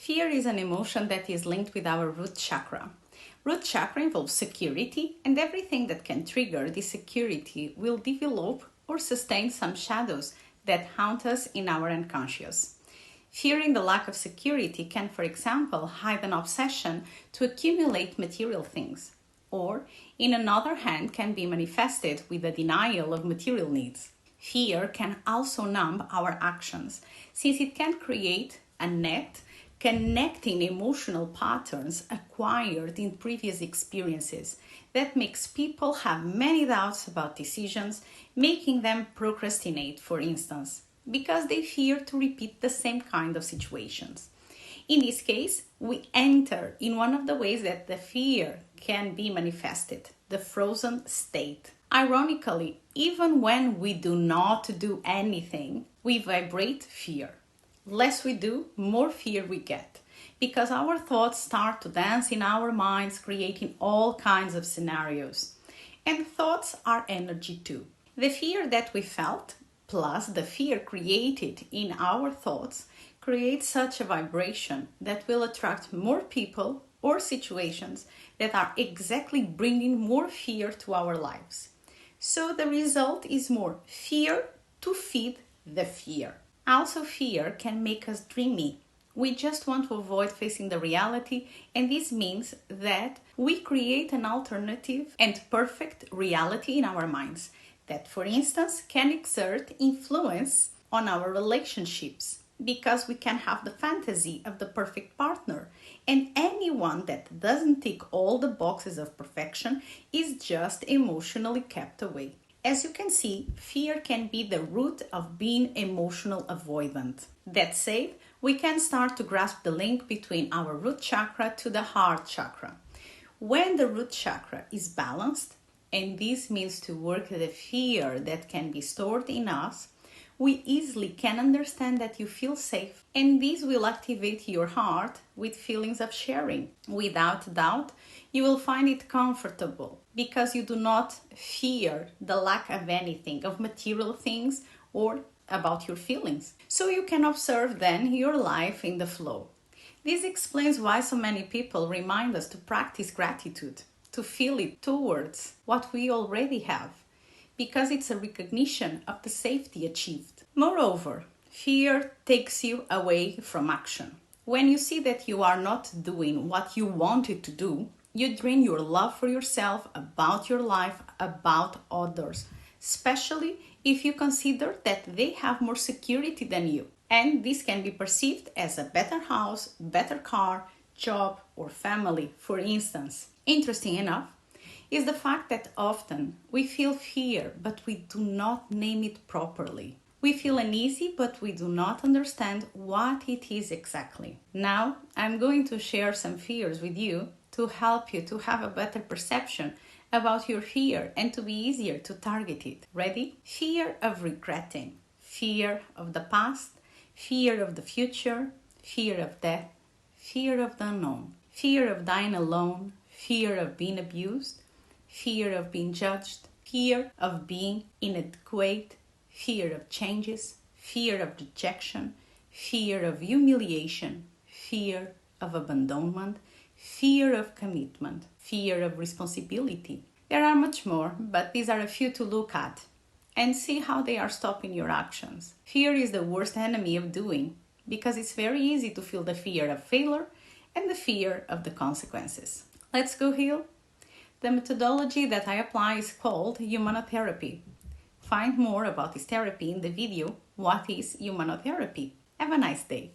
Fear is an emotion that is linked with our root chakra. Root chakra involves security, and everything that can trigger this security will develop or sustain some shadows that haunt us in our unconscious. Fearing the lack of security can, for example, hide an obsession to accumulate material things, or, in another hand, can be manifested with a denial of material needs. Fear can also numb our actions, since it can create a net connecting emotional patterns acquired in previous experiences that makes people have many doubts about decisions, making them procrastinate, for instance, because they fear to repeat the same kind of situations. In this case, we enter in one of the ways that the fear can be manifested, the frozen state. Ironically, even when we do not do anything, we vibrate fear. Less we do, more fear we get, because our thoughts start to dance in our minds, creating all kinds of scenarios. And thoughts are energy too. The fear that we felt, plus the fear created in our thoughts, creates such a vibration that will attract more people or situations that are exactly bringing more fear to our lives. So the result is more fear to feed the fear. Also, fear can make us dreamy. We just want to avoid facing the reality, and this means that we create an alternative and perfect reality in our minds that, for instance, can exert influence on our relationships, because we can have the fantasy of the perfect partner, and anyone that doesn't tick all the boxes of perfection is just emotionally kept away. As you can see, fear can be the root of being emotional avoidant. That said, we can start to grasp the link between our root chakra to the heart chakra. When the root chakra is balanced, and this means to work the fear that can be stored in us, we easily can understand that you feel safe, and this will activate your heart with feelings of sharing. Without doubt, you will find it comfortable because you do not fear the lack of anything, of material things or about your feelings. So you can observe then your life in the flow. This explains why so many people remind us to practice gratitude, to feel it towards what we already have, because it's a recognition of the safety achieved. Moreover, fear takes you away from action. When you see that you are not doing what you wanted to do, you drain your love for yourself, about your life, about others, especially if you consider that they have more security than you. And this can be perceived as a better house, better car, job, or family, for instance. Interesting enough is the fact that often we feel fear, but we do not name it properly. We feel uneasy, but we do not understand what it is exactly. Now, I'm going to share some fears with you to help you to have a better perception about your fear and to be easier to target it. Ready? Fear of regretting, fear of the past, fear of the future, fear of death, fear of the unknown, fear of dying alone, fear of being abused, fear of being judged, fear of being inadequate, fear of changes, fear of rejection, fear of humiliation, fear of abandonment, fear of commitment, fear of responsibility. There are much more, but these are a few to look at and see how they are stopping your actions. Fear is the worst enemy of doing, because it's very easy to feel the fear of failure and the fear of the consequences. Let's go heal. The methodology that I apply is called humanotherapy. Find more about this therapy in the video, What is Humanotherapy? Have a nice day.